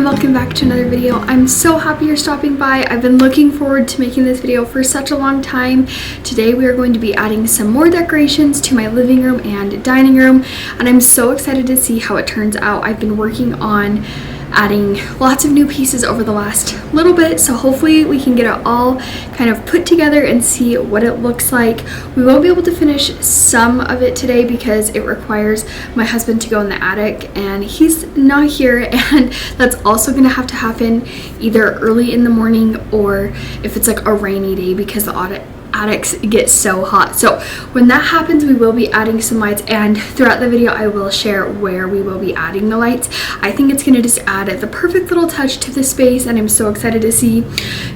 welcome back to another video. I'm so happy you're stopping by. I've been looking forward to making this video for such a long time. Today we are going to be adding some more decorations to my living room and dining room, and I'm so excited to see how it turns out. I've been working on adding lots of new pieces over the last little bit, so hopefully we can get it all kind of put together and see what it looks like. We won't be able to finish some of it today because it requires my husband to go in the attic and he's not here, and that's also going to have to happen either early in the morning or if it's like a rainy day because the attics get so hot. So when that happens, we will be adding some lights, and throughout the video I will share where we will be adding the lights. I think it's going to just add the perfect little touch to the space, and I'm so excited to see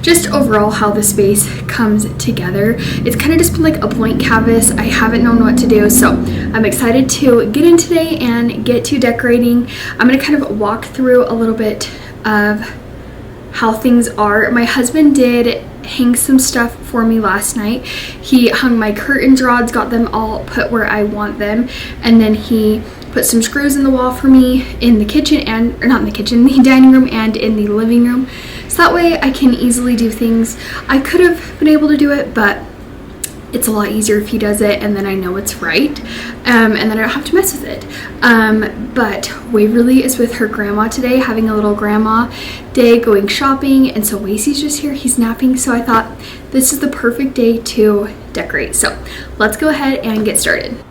just overall how the space comes together. It's kind of just been like a blank canvas. I haven't known what to do, so I'm excited to get in today and get to decorating. I'm going to kind of walk through a little bit of how things are. My husband did hang some stuff for me last night. He hung my curtains rods, got them all put where I want them, and then he put some screws in the wall for me in the kitchen, and or not in the kitchen, the dining room and in the living room, so that way I can easily do things. I could have been able to do it, but it's a lot easier if he does it and then I know it's right, and then I don't have to mess with it. But Waverly is with her grandma today, having a little grandma day, going shopping, and so Wasey's just here, he's napping, so I thought this is the perfect day to decorate. So let's go ahead and get started.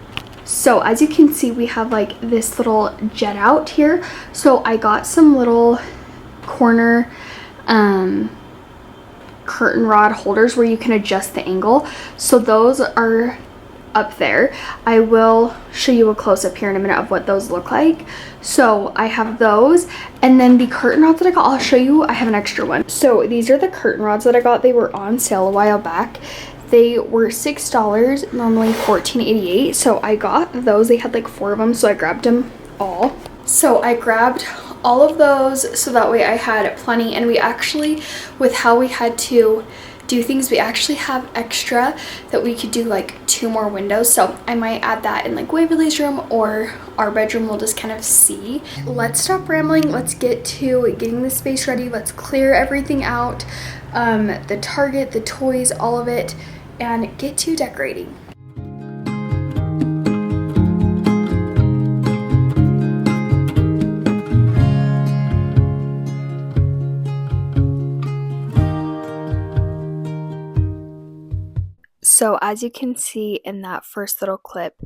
So as you can see, we have like this little jet out here, so I got some little corner curtain rod holders where you can adjust the angle, so those are up there. I will show you a close-up here in a minute of what those look like. So I have those, and then the curtain rods that I got, I'll show you. I have an extra one. So these are the curtain rods that I got. They were on sale a while back. They were $6, normally $14.88, so I got those. They had like 4 of them, so I grabbed them all. So I grabbed all of those so that way I had plenty, and we actually, with how we had to do things, we actually have extra that we could do like 2 more windows, so I might add that in like Waverly's room or our bedroom. We'll just kind of see. Let's stop rambling. Let's get to getting the space ready. Let's clear everything out, the Target, the toys, all of it, and get to decorating. So as you can see in that first little clip,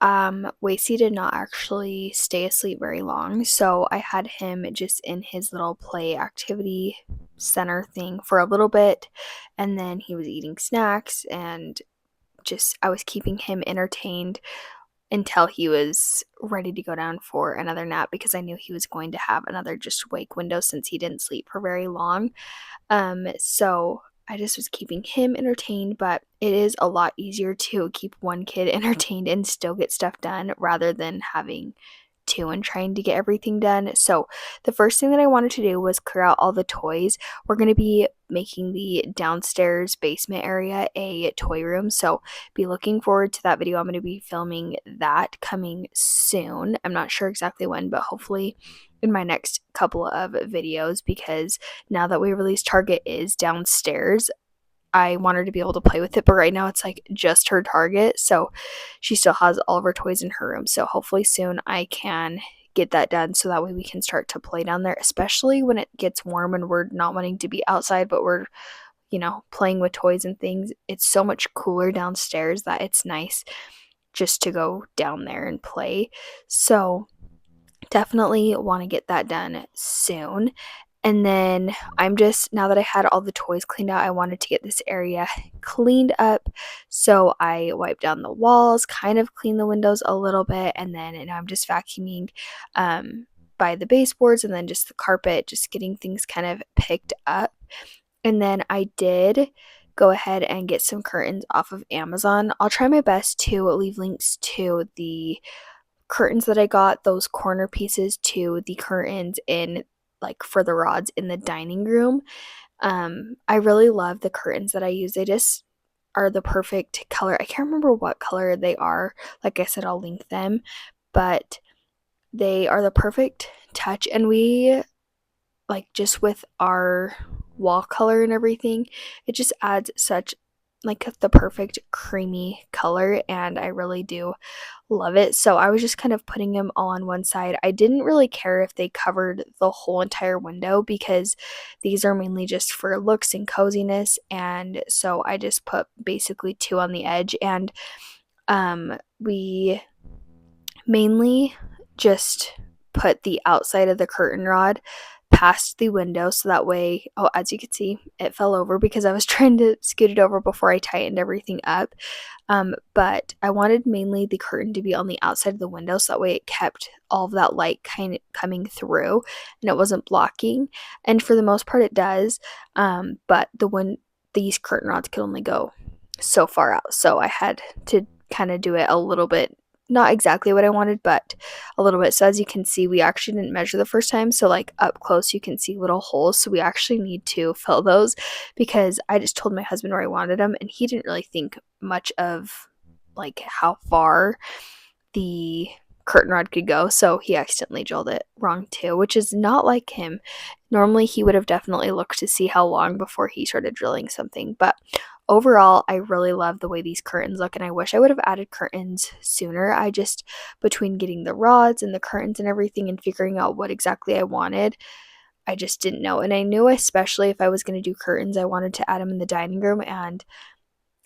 Wasey did not actually stay asleep very long, so I had him just in his little play activity center thing for a little bit, and then he was eating snacks, and just I was keeping him entertained until he was ready to go down for another nap, because I knew he was going to have another just wake window since he didn't sleep for very long. So I just was keeping him entertained, but it is a lot easier to keep one kid entertained and still get stuff done rather than having 2 and trying to get everything done. So the first thing that I wanted to do was clear out all the toys. We're going to be making the downstairs basement area a toy room, so be looking forward to that video. I'm going to be filming that coming soon. I'm not sure exactly when, but hopefully in my next couple of videos, because now that Waverly's Target is downstairs, I want her to be able to play with it, but right now it's like just her Target, so she still has all of her toys in her room. So hopefully soon I can get that done so that way we can start to play down there, especially when it gets warm and we're not wanting to be outside, but we're, you know, playing with toys and things. It's so much cooler downstairs that it's nice just to go down there and play. So definitely want to get that done soon. And then I'm just, now that I had all the toys cleaned out, I wanted to get this area cleaned up. So I wiped down the walls, kind of cleaned the windows a little bit, and then I'm just vacuuming by the baseboards and then just the carpet, just getting things kind of picked up. And then I did go ahead and get some curtains off of Amazon. I'll try my best to leave links to the curtains that I got, those corner pieces, to the curtains in like for the rods in the dining room. I really love the curtains that I use. They just are the perfect color. I can't remember what color they are. Like I said, I'll link them, but they are the perfect touch, and we like just with our wall color and everything, it just adds such like the perfect creamy color, and I really do love it. So I was just kind of putting them all on one side. I didn't really care if they covered the whole entire window because these are mainly just for looks and coziness, and so I just put basically two on the edge. And we mainly just put the outside of the curtain rod past the window so that way, oh, as you can see, it fell over because I was trying to scoot it over before I tightened everything up. But I wanted mainly the curtain to be on the outside of the window so that way it kept all of that light kind of coming through and it wasn't blocking. And for the most part, it does. But these curtain rods could only go so far out, so I had to kind of do it a little bit, not exactly what I wanted, but a little bit. So as you can see, we actually didn't measure the first time. So like up close, you can see little holes. So we actually need to fill those because I just told my husband where I wanted them and he didn't really think much of like how far the curtain rod could go. So he accidentally drilled it wrong too, which is not like him. Normally he would have definitely looked to see how long before he started drilling something. But overall, I really love the way these curtains look, and I wish I would have added curtains sooner. I just, between getting the rods and the curtains and everything and figuring out what exactly I wanted, I just didn't know. And I knew, especially if I was going to do curtains, I wanted to add them in the dining room, and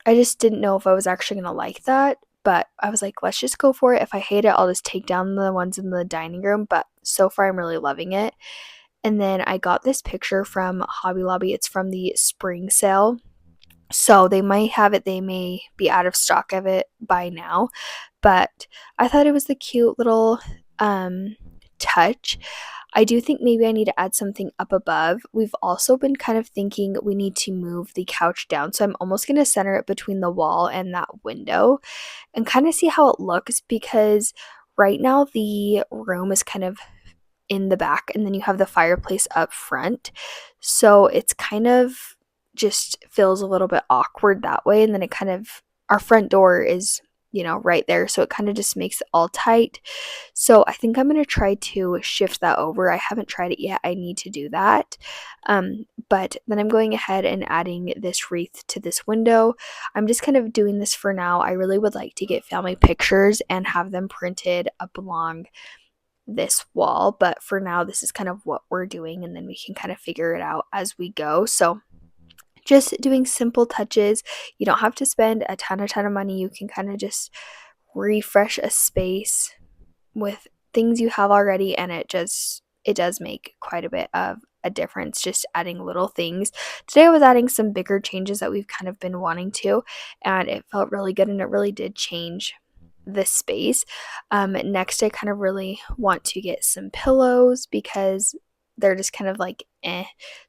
I just didn't know if I was actually going to like that. But I was like, let's just go for it. If I hate it, I'll just take down the ones in the dining room. But so far, I'm really loving it. And then I got this picture from Hobby Lobby. It's from the spring sale. So they might have it, they may be out of stock of it by now, but I thought it was the cute little touch. I do think maybe I need to add something up above. We've also been kind of thinking we need to move the couch down, so I'm almost going to center it between the wall and that window and kind of see how it looks because right now the room is kind of in the back and then you have the fireplace up front. So it's kind of just feels a little bit awkward that way, and then it kind of, our front door is, right there, so it kind of just makes it all tight. So I think I'm going to try to shift that over. I haven't tried it yet. I need to do that. But then I'm going ahead and adding this wreath to this window. I'm just kind of doing this for now. I really would like to get family pictures and have them printed up along this wall, but for now this is kind of what we're doing, and then we can kind of figure it out as we go. So just doing simple touches. You don't have to spend a ton of money. You can kind of just refresh a space with things you have already, and it does make quite a bit of a difference just adding little things. Today I was adding some bigger changes that we've kind of been wanting to, and it felt really good, and it really did change this space. Next, I kind of really want to get some pillows because they're just kind of like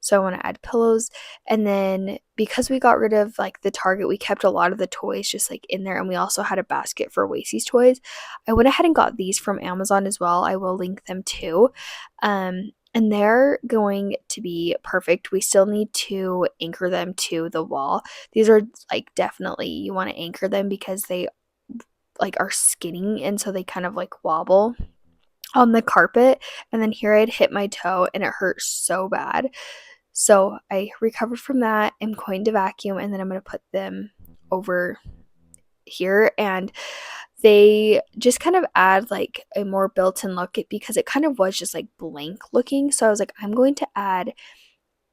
so I want to add pillows. And then because we got rid of like the Target, we kept a lot of the toys just like in there, and we also had a basket for Wasey's toys. I went ahead and got these from Amazon as well. I will link them too. And they're going to be perfect. We still need to anchor them to the wall. These are like definitely, you want to anchor them because they like are skinny, and so they kind of like wobble on the carpet. And then here I'd hit my toe and it hurt so bad. So I recovered from that. I'm going to vacuum, and then I'm going to put them over here, and they just kind of add like a more built-in look because it kind of was just like blank looking. So I was like, I'm going to add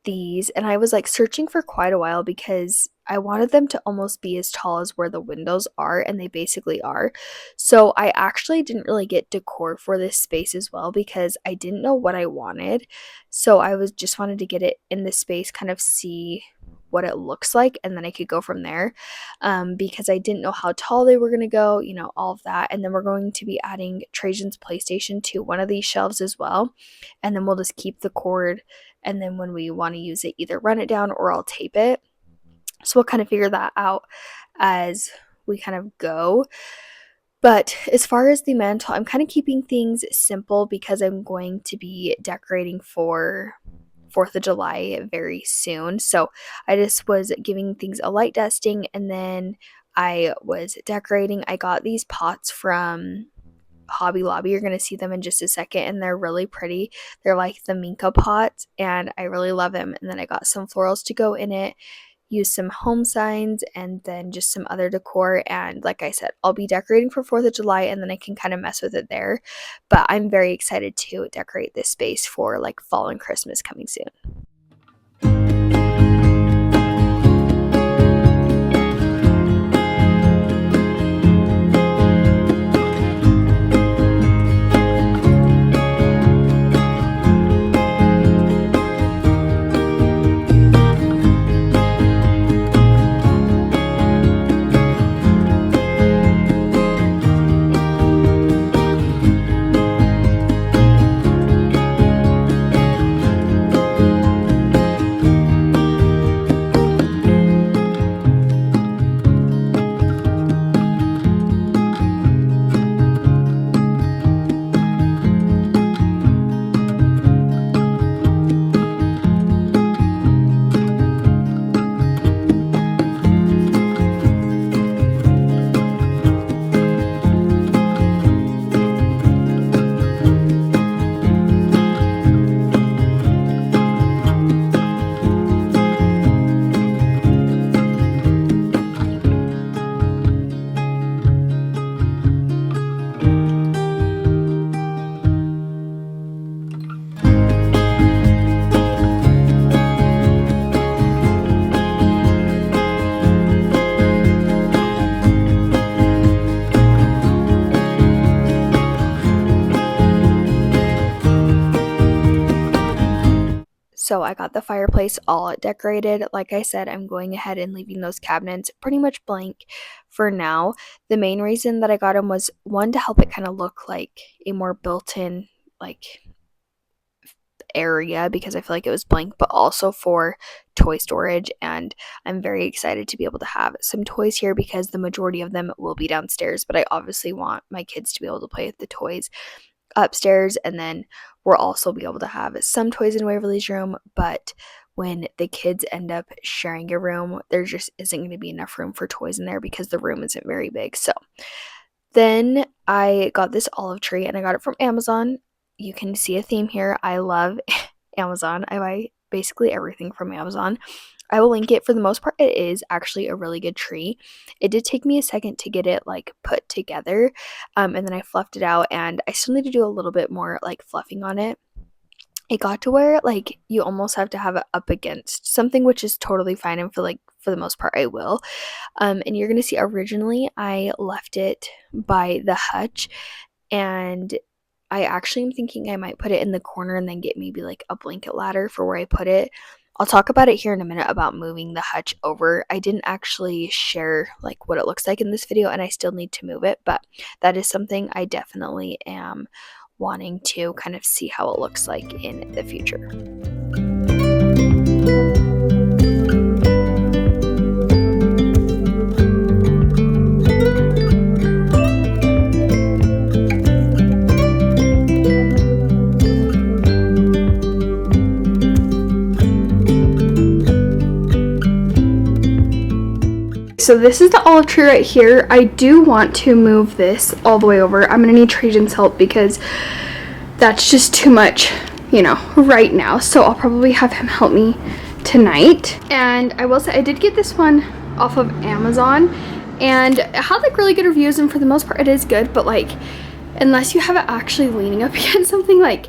these, and I was like searching for quite a while because I wanted them to almost be as tall as where the windows are, and they basically are. So I actually didn't really get decor for this space as well because I didn't know what I wanted. So I was just wanted to get it in this space, kind of see what it looks like, and then I could go from there, because I didn't know how tall they were going to go, all of that. And then we're going to be adding Trajan's PlayStation to one of these shelves as well, and then we'll just keep the cord, and then when we want to use it, either run it down or I'll tape it. So we'll kind of figure that out as we kind of go. But as far as the mantle, I'm kind of keeping things simple because I'm going to be decorating for 4th of July very soon. So I just was giving things a light dusting, and then I was decorating. I got these pots from Hobby Lobby. You're going to see them in just a second, and they're really pretty. They're like the Minka pots, and I really love them. And then I got some florals to go in it, used some home signs, and then just some other decor. And like I said, I'll be decorating for 4th of July, and then I can kind of mess with it there. But I'm very excited to decorate this space for like fall and Christmas coming soon. So I got the fireplace all decorated. Like I said, I'm going ahead and leaving those cabinets pretty much blank for now. The main reason that I got them was, one, to help it kind of look like a more built-in like area, because I feel like it was blank, but also for toy storage. And I'm very excited to be able to have some toys here, because the majority of them will be downstairs, but I obviously want my kids to be able to play with the toys upstairs. And then we'll also be able to have some toys in Waverly's room, but when the kids end up sharing a room, there just isn't going to be enough room for toys in there because the room isn't very big. So then I got this olive tree, and I got it from Amazon. You can see a theme here. I love Amazon. I buy basically everything from Amazon. I will link it. For the most part, it is actually a really good tree. It did take me a second to get it like put together, and then I fluffed it out, and I still need to do a little bit more like fluffing on it. It got to where like you almost have to have it up against something, which is totally fine, and for the most part I will. And you're gonna see, originally I left it by the hutch, and I actually am thinking I might put it in the corner and then get maybe like a blanket ladder for where I put it. I'll talk about it here in a minute about moving the hutch over. I didn't actually share like what it looks like in this video, and I still need to move it, but that is something I definitely am wanting to kind of see how it looks like in the future. So this is the olive tree right here. I do want to move this all the way over. I'm gonna need Trajan's help because that's just too much, right now. So I'll probably have him help me tonight. And I will say I did get this one off of Amazon, and it had like really good reviews, and for the most part it is good, but like unless you have it actually leaning up against something, like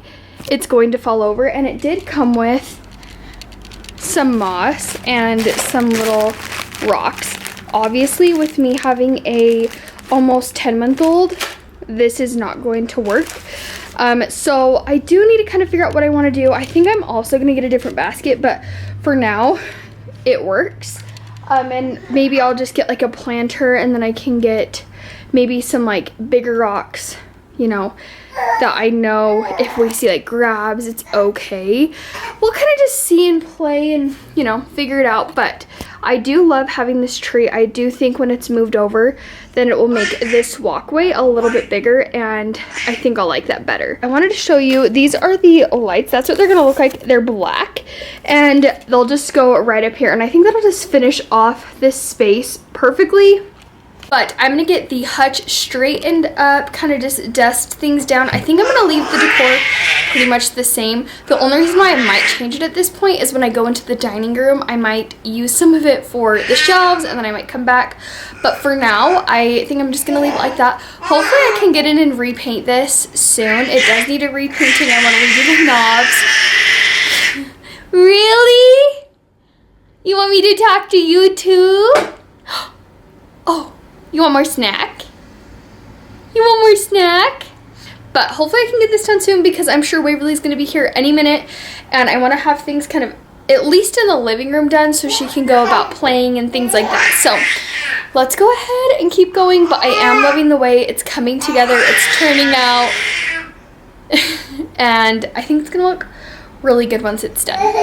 it's going to fall over. And it did come with some moss and some little rocks. Obviously, with me having a almost 10-month-old, this is not going to work. So I do need to kind of figure out what I want to do. I think I'm also going to get a different basket, but for now, it works. And maybe I'll just get like a planter, and then I can get maybe some like bigger rocks, that I know if we see like grabs, it's okay. We'll kind of just see and play and, figure it out. But I do love having this tree. I do think when it's moved over, then it will make this walkway a little bit bigger, and I think I'll like that better. I wanted to show you, these are the lights. That's what they're gonna look like. They're black, and they'll just go right up here, and I think that'll just finish off this space perfectly. But I'm gonna get the hutch straightened up, kind of just dust things down. I think I'm gonna leave the decor pretty much the same. The only reason why I might change it at this point is when I go into the dining room, I might use some of it for the shelves and then I might come back. But for now, I think I'm just gonna leave it like that. Hopefully I can get in and repaint this soon. It does need a repainting. I wanna redo the knobs. Really? You want me to talk to you too? Oh, you want more snack? You want more snack? But hopefully I can get this done soon because I'm sure Waverly's gonna be here any minute and I wanna have things kind of at least in the living room done so she can go about playing and things like that. So let's go ahead and keep going, but I am loving the way it's coming together. It's turning out and I think it's gonna look really good once it's done.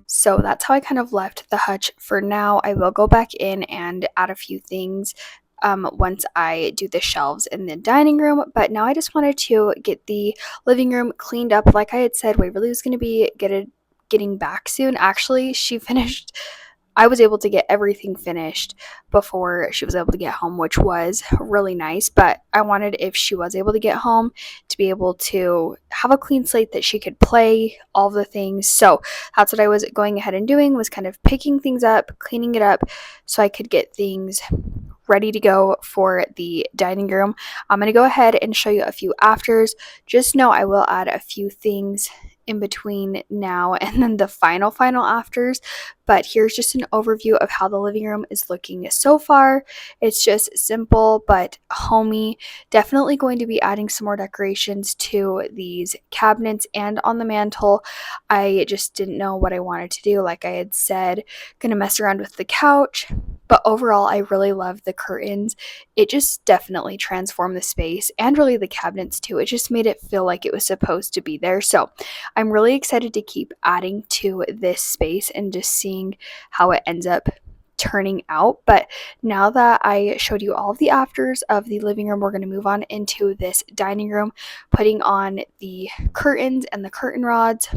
So that's how I kind of left the hutch for now. I will go back in and add a few things once I do the shelves in the dining room. But now I just wanted to get the living room cleaned up. Like I had said, Waverly was going to be getting back soon. Actually, she finished. I was able to get everything finished before she was able to get home, which was really nice. But I wanted, if she was able to get home, to be able to have a clean slate that she could play all the things. So that's what I was going ahead and doing, was kind of picking things up, cleaning it up so I could get things ready to go for the dining room. I'm going to go ahead and show you a few afters. Just know I will add a few things in between now and then the final afters, but here's just an overview of how the living room is looking so far. It's just simple but homey. Definitely going to be adding some more decorations to these cabinets and on the mantle. I just didn't know what I wanted to do. Like I had said, gonna mess around with the couch, but overall I really love the curtains. It just definitely transformed the space, and really the cabinets too. It just made it feel like it was supposed to be there. So I'm really excited to keep adding to this space and just seeing how it ends up turning out. But now that I showed you all of the afters of the living room, we're going to move on into this dining room, putting on the curtains and the curtain rods,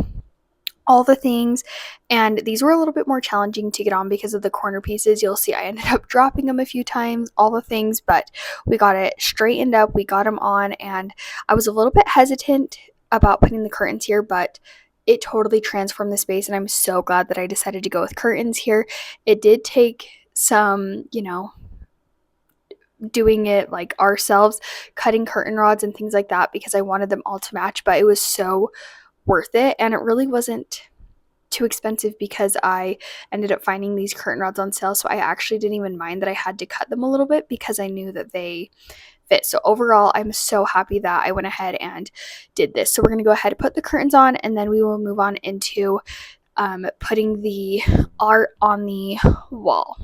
all the things. And these were a little bit more challenging to get on because of the corner pieces. You'll see I ended up dropping them a few times, all the things, but we got it straightened up, we got them on, and I was a little bit hesitant about putting the curtains here, but it totally transformed the space, and I'm so glad that I decided to go with curtains here. It did take some, doing it like ourselves, cutting curtain rods and things like that, because I wanted them all to match, but it was so worth it, and it really wasn't too expensive because I ended up finding these curtain rods on sale, so I actually didn't even mind that I had to cut them a little bit because I knew that they fit. So overall, I'm so happy that I went ahead and did this. So we're going to go ahead and put the curtains on, and then we will move on into putting the art on the wall.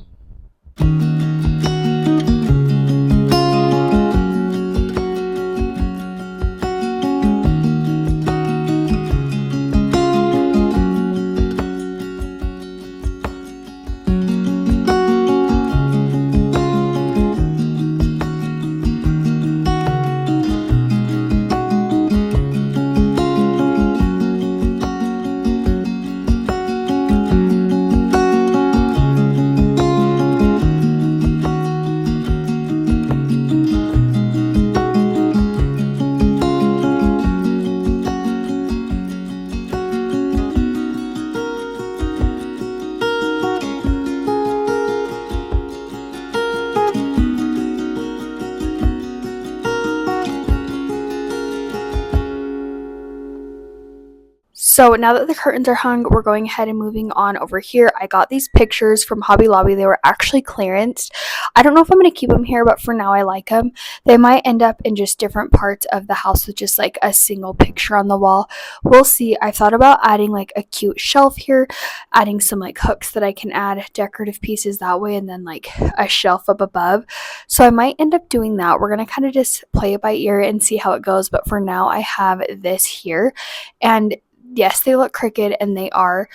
So now that the curtains are hung, we're going ahead and moving on over here. I got these pictures from Hobby Lobby. They were actually clearanced. I don't know if I'm going to keep them here, but for now I like them. They might end up in just different parts of the house with just like a single picture on the wall. We'll see. I thought about adding like a cute shelf here, adding some like hooks that I can add decorative pieces that way, and then like a shelf up above. So I might end up doing that. We're going to kind of just play it by ear and see how it goes. But for now, I have this here. And yes, they look crooked and they are.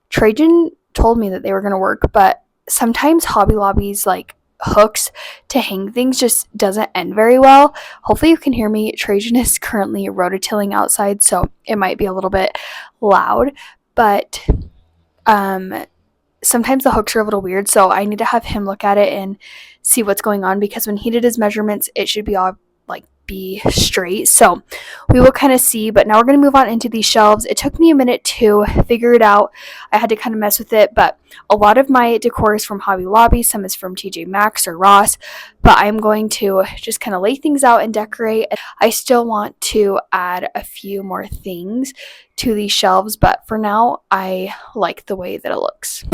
Trajan told me that they were going to work, but sometimes Hobby Lobby's like hooks to hang things just doesn't end very well. Hopefully you can hear me. Trajan is currently rototilling outside, so it might be a little bit loud, but sometimes the hooks are a little weird, so I need to have him look at it and see what's going on, because when he did his measurements, it should be all like be straight. So we will kind of see, but now we're going to move on into these shelves. It took me a minute to figure it out. I had to kind of mess with it, but a lot of my decor is from Hobby Lobby. Some is from TJ Maxx or Ross, but I'm going to just kind of lay things out and decorate. I still want to add a few more things to these shelves, but for now I like the way that it looks.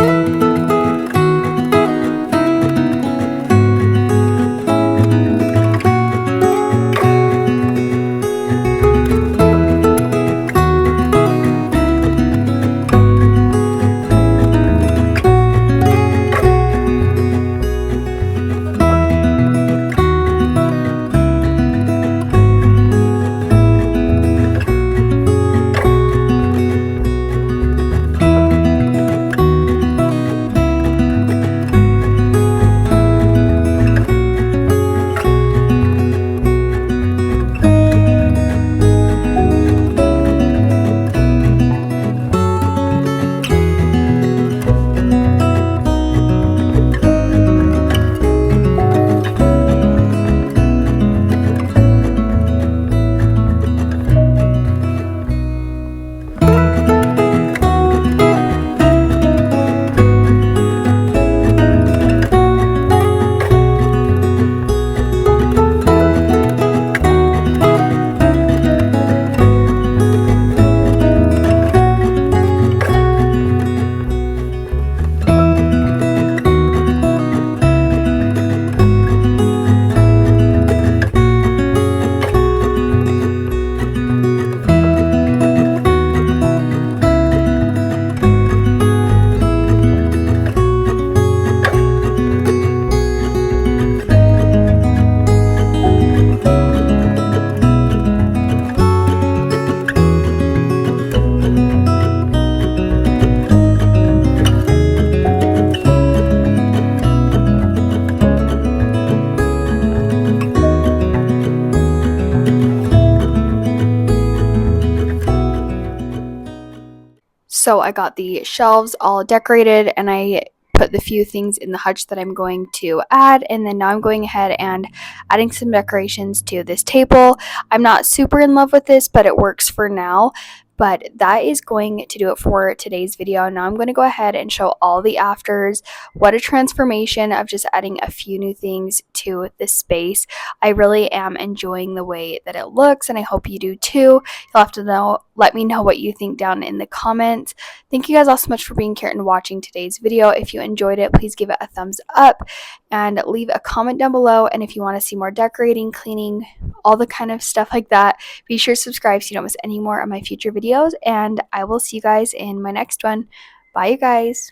So I got the shelves all decorated and I put the few things in the hutch that I'm going to add, and then now I'm going ahead and adding some decorations to this table. I'm not super in love with this, but it works for now. But that is going to do it for today's video. Now I'm going to go ahead and show all the afters. What a transformation of just adding a few new things to this space. I really am enjoying the way that it looks, and I hope you do too. You'll have to let me know what you think down in the comments. Thank you guys all so much for being here and watching today's video. If you enjoyed it, please give it a thumbs up and leave a comment down below. And if you want to see more decorating, cleaning, all the kind of stuff like that, be sure to subscribe so you don't miss any more of my future videos, and I will see you guys in my next one. Bye, you guys.